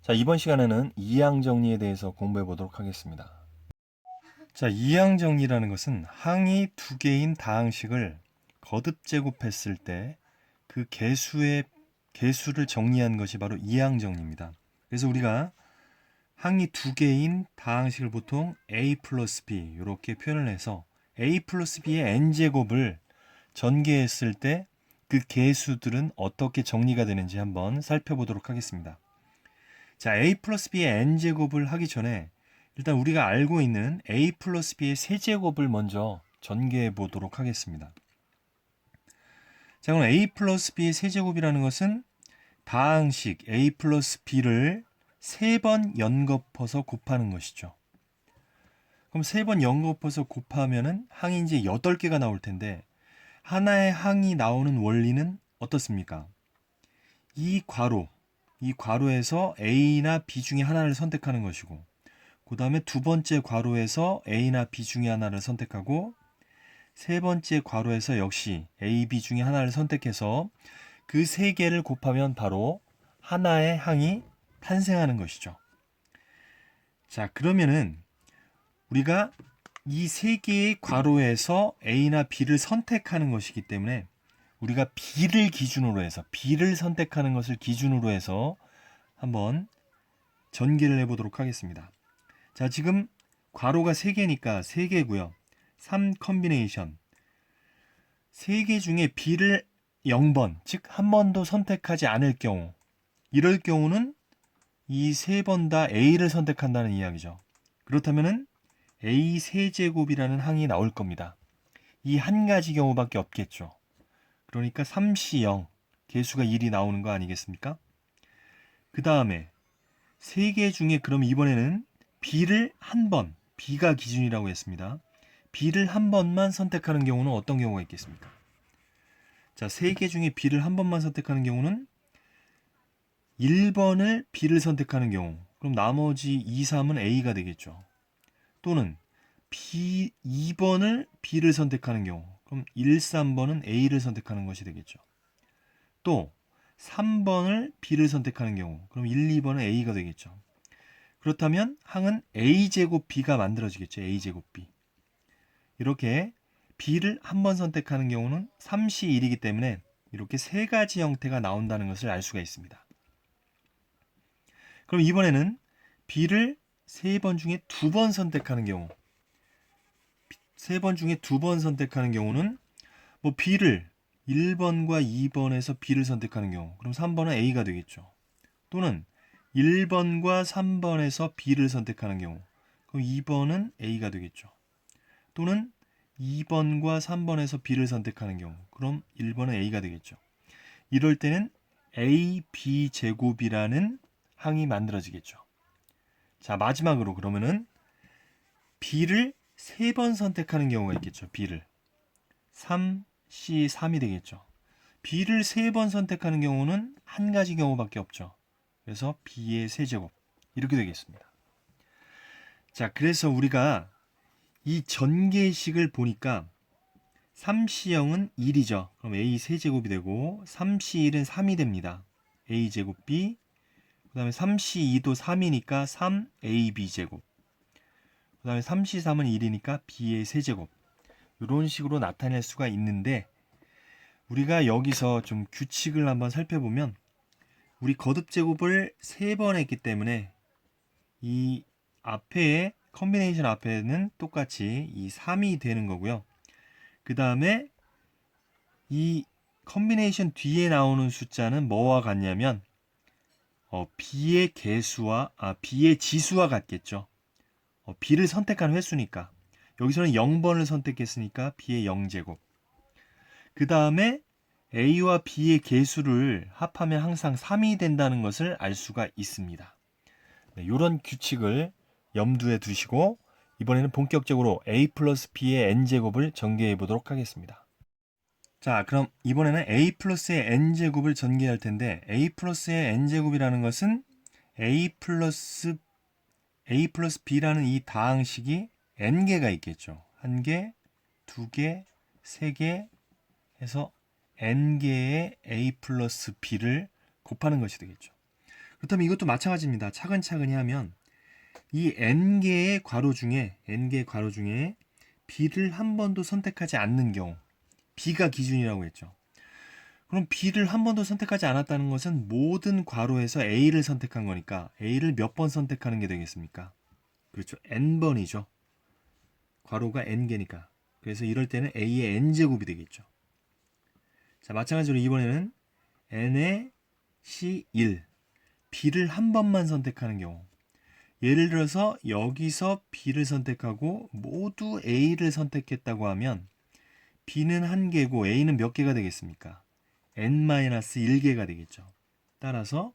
자, 이번 시간에는 이항 정리에 대해서 공부해 보도록 하겠습니다. 자, 이항 정리라는 것은 항이 두 개인 다항식을 거듭 제곱했을 때 그 개수를 정리한 것이 바로 이항 정리입니다. 그래서 우리가 항이 두 개인 다항식을 보통 a 플러스 b 이렇게 표현을 해서 a 플러스 b의 n제곱을 전개했을 때 그 개수들은 어떻게 정리가 되는지 한번 살펴보도록 하겠습니다. 자, a 플러스 b의 n제곱을 하기 전에 일단 우리가 알고 있는 a 플러스 b의 세제곱을 먼저 전개해 보도록 하겠습니다. 자, 그럼 a 플러스 b의 세제곱이라는 것은 다항식 a 플러스 b를 3번 연거퍼서 곱하는 것이죠. 그럼 3번 연거퍼서 곱하면은 항이 이제 8개가 나올 텐데 하나의 항이 나오는 원리는 어떻습니까? 이 괄호에서 a나 b 중에 하나를 선택하는 것이고, 그 다음에 두 번째 괄호에서 a나 b 중에 하나를 선택하고, 세 번째 괄호에서 역시 a, b 중에 하나를 선택해서 그 세 개를 곱하면 바로 하나의 항이 탄생하는 것이죠. 자, 그러면은 우리가 이 세 개의 괄호에서 a나 b를 선택하는 것이기 때문에 우리가 B를 선택하는 것을 기준으로 해서 한번 전개를 해보도록 하겠습니다. 자, 지금 괄호가 3개니까 3개고요. 3 컨비네이션. 3개 중에 B를 0번, 즉 한 번도 선택하지 않을 경우, 이럴 경우는 이 3번 다 A를 선택한다는 이야기죠. 그렇다면은 A 세제곱이라는 항이 나올 겁니다. 이 한 가지 경우밖에 없겠죠. 그러니까 3시 0, 개수가 1이 나오는 거 아니겠습니까? 그 다음에 3개 중에 그럼 이번에는 B를 한 번, B가 기준이라고 했습니다. B를 한 번만 선택하는 경우는 어떤 경우가 있겠습니까? 자, 3개 중에 B를 한 번만 선택하는 경우는 1번을 B를 선택하는 경우, 그럼 나머지 2, 3은 A가 되겠죠. 또는 2번을 B를 선택하는 경우, 그럼 1, 3번은 A를 선택하는 것이 되겠죠. 또 3번을 B를 선택하는 경우, 그럼 1, 2번은 A가 되겠죠. 그렇다면 항은 A제곱 B가 만들어지겠죠. A제곱 B. 이렇게 B를 한 번 선택하는 경우는 3시 1이기 때문에 이렇게 세 가지 형태가 나온다는 것을 알 수가 있습니다. 그럼 이번에는 B를 3번 중에 2번 선택하는 경우, 3번 중에 2번 선택하는 경우는 뭐 B를 1번과 2번에서 B를 선택하는 경우, 그럼 3번은 A가 되겠죠. 또는 1번과 3번에서 B를 선택하는 경우, 그럼 2번은 A가 되겠죠. 또는 2번과 3번에서 B를 선택하는 경우, 그럼 1번은 A가 되겠죠. 이럴 때는 A, B 제곱이라는 항이 만들어지겠죠. 자, 마지막으로 그러면은 B를 3번 선택하는 경우가 있겠죠. B를 3, C, 3이 되겠죠. B를 3번 선택하는 경우는 한 가지 경우밖에 없죠. 그래서 B의 세제곱 이렇게 되겠습니다. 자, 그래서 우리가 이 전개식을 보니까 3C0은 1이죠. 그럼 A 세제곱이 되고 3C1은 3이 됩니다. A제곱 B, 그 다음에 3C2도 3이니까 3AB제곱, 그 다음에 3C3은 1이니까 B의 세제곱, 이런 식으로 나타낼 수가 있는데, 우리가 여기서 좀 규칙을 한번 살펴보면 우리 거듭제곱을 3번 했기 때문에 이 앞에 컨비네이션 앞에는 똑같이 이 3이 되는 거고요. 그 다음에 이 컨비네이션 뒤에 나오는 숫자는 뭐와 같냐면 B의 지수와 같겠죠. B를 선택한 횟수니까 여기서는 0번을 선택했으니까 B의 0제곱. 그 다음에 A와 B의 개수를 합하면 항상 3이 된다는 것을 알 수가 있습니다. 네, 이런 규칙을 염두에 두시고 이번에는 본격적으로 A 플러스 B의 n제곱을 전개해 보도록 하겠습니다. 자, 그럼 이번에는 A 플러스의 n제곱을 전개할 텐데 A 플러스의 n제곱이라는 것은 A 플러스 B라는 이 다항식이 n개가 있겠죠. 1개, 2개, 3개 해서 n개의 A 플러스 B를 곱하는 것이 되겠죠. 그렇다면 이것도 마찬가지입니다. 차근차근히 하면 이 n개의 괄호 중에 b를 한 번도 선택하지 않는 경우, b가 기준이라고 했죠. 그럼 b를 한 번도 선택하지 않았다는 것은 모든 괄호에서 a를 선택한 거니까 a를 몇 번 선택하는 게 되겠습니까? 그렇죠. n번이죠. 괄호가 n개니까. 그래서 이럴 때는 a의 n제곱이 되겠죠. 자, 마찬가지로 이번에는 n의 c1, b를 한 번만 선택하는 경우, 예를 들어서 여기서 b를 선택하고 모두 a를 선택했다고 하면 b는 한 개고 a는 몇 개가 되겠습니까? n-1개가 되겠죠. 따라서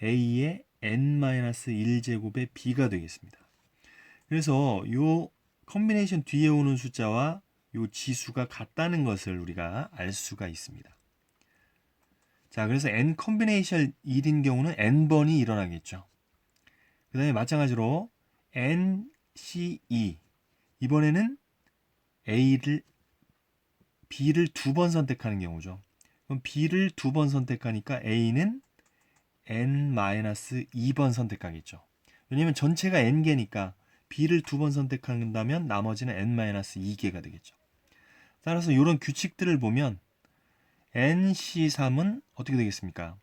a의 n-1제곱의 b가 되겠습니다. 그래서 이 컨비네이션 뒤에 오는 숫자와 이 지수가 같다는 것을 우리가 알 수가 있습니다. 자, 그래서 n 컨비네이션 1인 경우는 n번이 일어나겠죠. 그 다음에 마찬가지로 NC2, 이번에는 B를 두 번 선택하는 경우죠. 그럼 B를 두 번 선택하니까 A는 N-2번 선택하겠죠. 왜냐면 전체가 N개니까 B를 두 번 선택한다면 나머지는 N-2개가 되겠죠. 따라서 이런 규칙들을 보면 NC3은 어떻게 되겠습니까?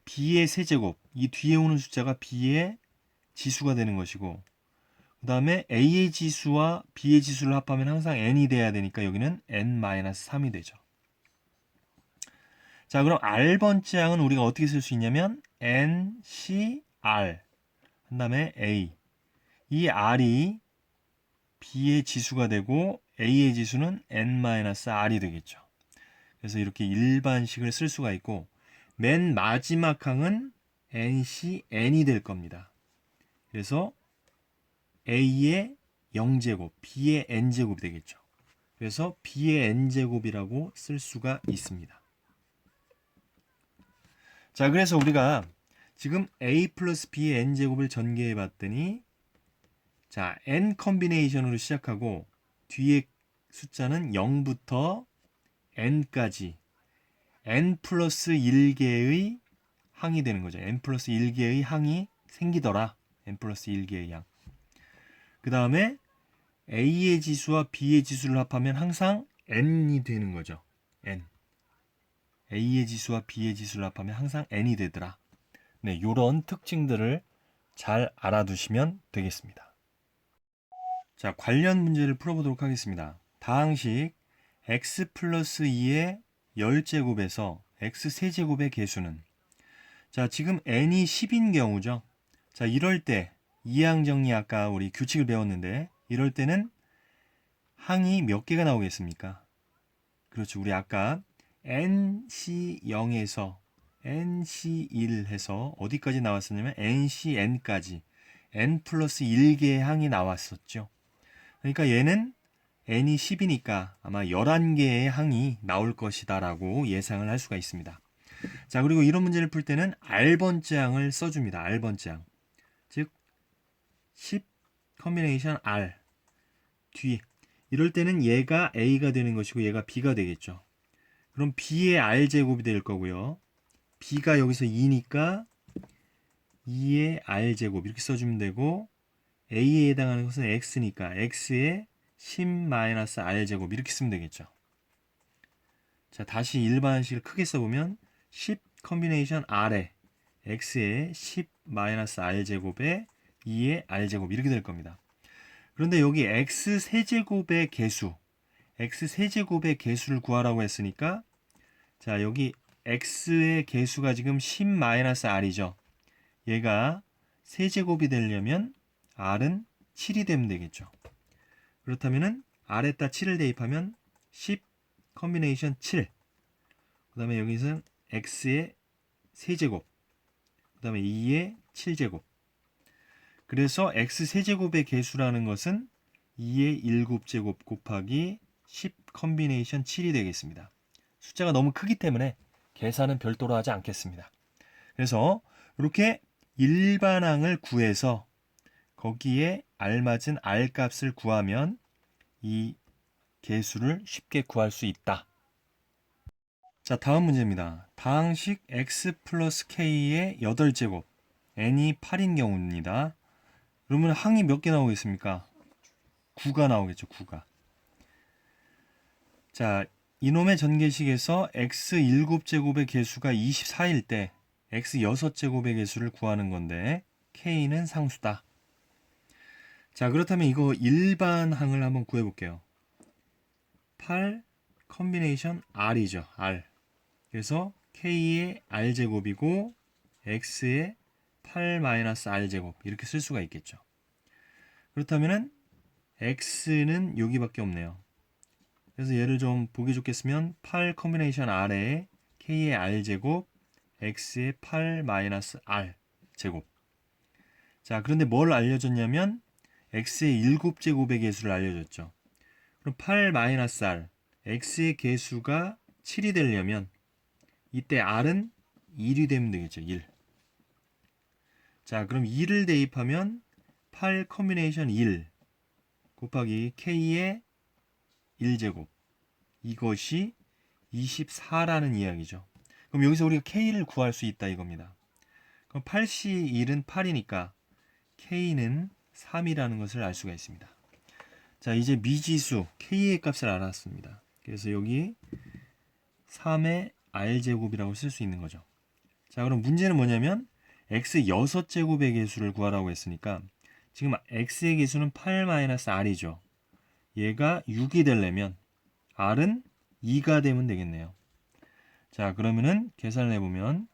B의 세제곱, 이 뒤에 오는 숫자가 B의 지수가 되는 것이고, 그 다음에 A의 지수와 B의 지수를 합하면 항상 n이 돼야 되니까 여기는 n-3이 되죠. 자, 그럼 R번째 항은 우리가 어떻게 쓸 수 있냐면 n, c, r 한 다음에 a, 이 r이 B의 지수가 되고 A의 지수는 n-r이 되겠죠. 그래서 이렇게 일반식을 쓸 수가 있고, 맨 마지막 항은 nc, n이 될 겁니다. 그래서 a의 0제곱, b의 n제곱이 되겠죠. 그래서 b의 n제곱이라고 쓸 수가 있습니다. 자, 그래서 우리가 지금 a 플러스 b의 n제곱을 전개해 봤더니, 자, n 컨비네이션으로 시작하고 뒤에 숫자는 0부터 n까지 n 플러스 1개의 항이 되는 거죠. n 플러스 1개의 항이 생기더라. n 플러스 1개의 항. 그 다음에 A의 지수와 B의 지수를 합하면 항상 n이 되는 거죠. n. A의 지수와 B의 지수를 합하면 항상 n이 되더라. 네, 요런 특징들을 잘 알아두시면 되겠습니다. 자, 관련 문제를 풀어보도록 하겠습니다. 다항식 x 플러스 2의 10제곱에서 x 세제곱의 개수는, 자, 지금 n이 10인 경우죠. 자, 이럴 때 이항 정리, 아까 우리 규칙을 배웠는데 이럴 때는 항이 몇 개가 나오겠습니까? 그렇죠. 우리 아까 NC0에서 NC1 해서 어디까지 나왔었냐면 NCN까지 N 플러스 1개의 항이 나왔었죠. 그러니까 얘는 N이 10이니까 아마 11개의 항이 나올 것이다 라고 예상을 할 수가 있습니다. 자, 그리고 이런 문제를 풀 때는 R번째 항을 써줍니다. R번째 항. 즉 10 컨비네이션 R 뒤, 이럴 때는 얘가 A가 되는 것이고 얘가 B가 되겠죠. 그럼 B의 R제곱이 될 거고요. B가 여기서 2니까 2의 R제곱 이렇게 써주면 되고, A에 해당하는 것은 X니까 X의 10-R제곱 이렇게 쓰면 되겠죠. 자, 다시 일반식을 크게 써보면 10 컨비네이션 R에 X의 10-R제곱에 2의 R제곱 이렇게 될 겁니다. 그런데 여기 x 세제곱의 개수, x 세제곱의 개수를 구하라고 했으니까, 자, 여기 x의 개수가 지금 10-r이죠. 얘가 세제곱이 되려면 r은 7이 되면 되겠죠. 그렇다면은 r에다 7을 대입하면 10 컨비네이션 7, 그 다음에 여기서는 x의 세제곱, 그 다음에 2의 7제곱. 그래서 x 세제곱의 개수라는 것은 2의 7제곱 곱하기 10 컨비네이션 7이 되겠습니다. 숫자가 너무 크기 때문에 계산은 별도로 하지 않겠습니다. 그래서 이렇게 일반항을 구해서 거기에 알맞은 R 값을 구하면 이 개수를 쉽게 구할 수 있다. 자, 다음 문제입니다. 다항식 x 플러스 k의 8제곱, n이 8인 경우입니다. 그러면 항이 몇 개 나오겠습니까? 9가 나오겠죠. 9가. 자, 이놈의 전개식에서 x 7제곱의 개수가 24일 때 x 6제곱의 개수를 구하는 건데 k는 상수다. 자, 그렇다면 이거 일반 항을 한번 구해볼게요. 8 컨비네이션 r이죠. r. 그래서 k의 r제곱이고 x의 8-r제곱 이렇게 쓸 수가 있겠죠. 그렇다면 x는 여기밖에 없네요. 그래서 얘를 좀 보기 좋게 쓰면 8 컨비네이션 r에 k의 r제곱 x의 8-r제곱. 자, 그런데 뭘 알려줬냐면 x의 7제곱의 개수를 알려줬죠. 그럼 8-r, x의 개수가 7이 되려면 이때 r은 1이 되면 되겠죠. 1. 자, 그럼 2를 대입하면 8 컨비네이션 1 곱하기 k의 1제곱. 이것이 24라는 이야기죠. 그럼 여기서 우리가 k를 구할 수 있다 이겁니다. 그럼 8C1은 8이니까 k는 3이라는 것을 알 수가 있습니다. 자, 이제 미지수 k의 값을 알았습니다. 그래서 여기 3의 r제곱이라고 쓸 수 있는 거죠. 자, 그럼 문제는 뭐냐면 x 6제곱의 개수를 구하라고 했으니까 지금 x의 개수는 8-r이죠. 얘가 6이 되려면 r은 2가 되면 되겠네요. 자, 그러면은 계산을 해보면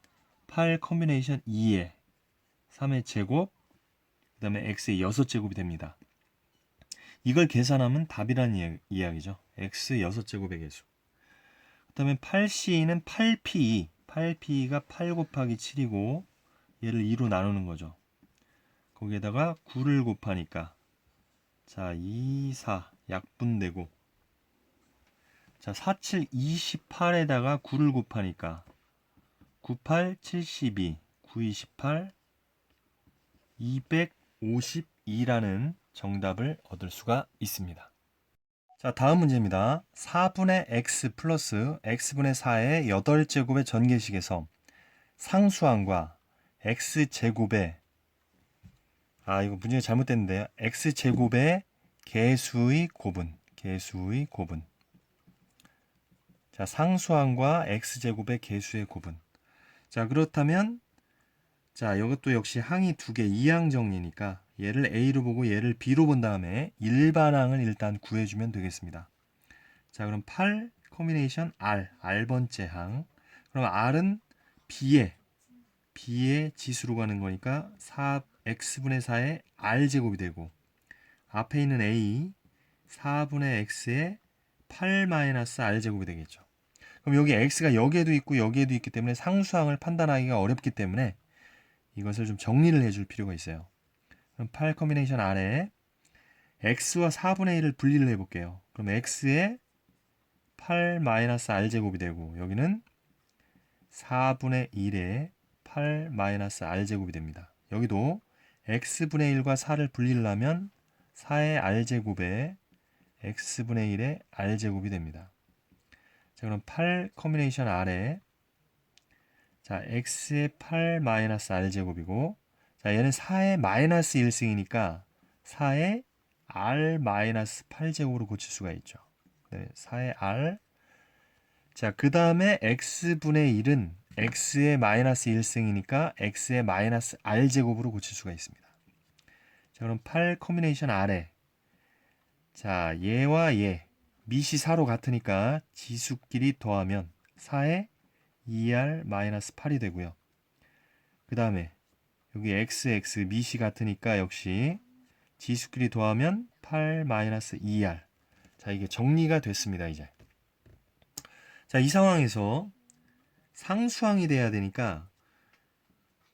8 컨비네이션 2에 3의 제곱 그 다음에 x의 6제곱이 됩니다. 이걸 계산하면 답이라는 이야기죠. x 6제곱의 개수. 그 다음에 8c는 8p 8p가 8 곱하기 7이고 얘를 2로 나누는 거죠. 거기에다가 9를 곱하니까 자 2, 4 약분되고 자 4, 7, 28에다가 9를 곱하니까 9, 8, 72, 9, 28, 252라는 정답을 얻을 수가 있습니다. 자, 다음 문제입니다. 4분의 x 플러스 x분의 4의 8제곱의 전개식에서 상수항과 x제곱의 이거 문제가 잘못됐는데요. x제곱의 개수의 곱은 자, 상수항과 x제곱의 개수의 곱은 자, 그렇다면 자, 이것도 역시 항이 두 개, 이항 정리니까 얘를 A로 보고 얘를 B로 본 다음에 일반항을 일단 구해주면 되겠습니다. 자, 그럼 8 컨비네이션 R번째 항. 그럼 R은 B의 지수로 가는 거니까 4x분의 4의 R제곱이 되고 앞에 있는 A 4분의 X의 8-R제곱이 되겠죠. 그럼 여기 X가 여기에도 있고 여기에도 있기 때문에 상수항을 판단하기가 어렵기 때문에 이것을 좀 정리를 해줄 필요가 있어요. 그럼 8 컨비네이션 R에 X와 4분의 1을 분리를 해볼게요. 그럼 X의 8-R제곱이 되고 여기는 4분의 1의 8-R제곱이 됩니다. 여기도 X분의 1과 4를 분리를 하면 4의 R제곱에 X분의 1의 R제곱이 됩니다. 자, 그럼 8 컨비네이션 R에 자, x의 8-r제곱이고 자, 얘는 4의 마이너스 1승이니까 4의 r-8제곱으로 고칠 수가 있죠. 네, 4의 r 자, 그 다음에 x분의 1은 x의 마이너스 1승이니까 x의 마이너스 r제곱으로 고칠 수가 있습니다. 자, 그럼 8 컨비네이션 r에 자, 얘와 얘 밑이 4로 같으니까 지수끼리 더하면 4의 2r-8이 되고요. 그 다음에 여기 xx 밑이 같으니까 역시 지수끼리 더하면 8-2r. 자, 이게 정리가 됐습니다, 이제. 자, 이 상황에서 상수항이 돼야 되니까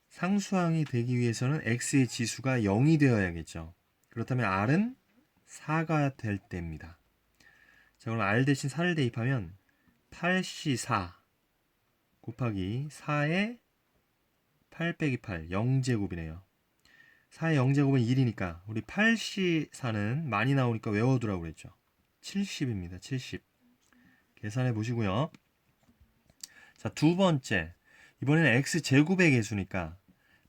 상수항이 되기 위해서는 x의 지수가 0이 되어야겠죠. 그렇다면 r은 4가 될 때입니다. 자, 그럼 r 대신 4를 대입하면 8c4 곱하기 4의 8 빼기 8, 0제곱이네요. 4의 0제곱은 1이니까 우리 8C4는 많이 나오니까 외워두라고 그랬죠. 70입니다. 70. 계산해 보시고요. 자, 두 번째. 이번에는 x제곱의 개수니까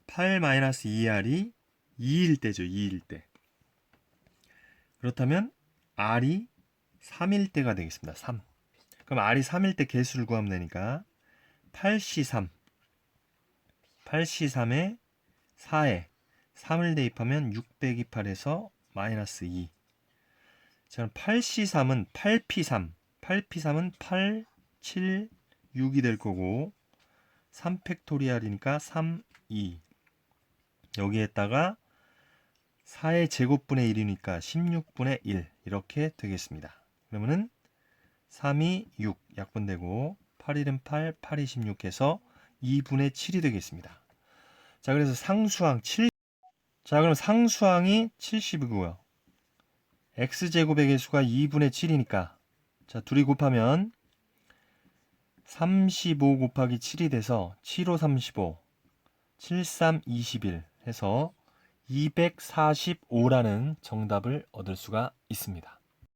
8-2r이 2일 때죠. 2일 때. 그렇다면 r이 3일 때가 되겠습니다. 3. 그럼 r이 3일 때 개수를 구하면 되니까 8C3. 8C3에 4에 3을 대입하면 6 빼기 8에서 마이너스 2. 자, 8C3은 8P3. 8P3은 8, 7, 6이 될 거고 3팩토리얼이니까 3, 2. 여기에다가 4의 제곱분의 1이니까 16분의 1 이렇게 되겠습니다. 그러면은 3이 6 약분되고 8일은 8, 8이 16 해서 2분의 7이 되겠습니다. 자, 그래서 상수항 7. 자, 그럼 상수항이 70이고요. x제곱의 개수가 2분의 7이니까 자, 둘이 곱하면 35 곱하기 7이 돼서 7, 5, 35, 7, 3, 21 해서 245라는 정답을 얻을 수가 있습니다.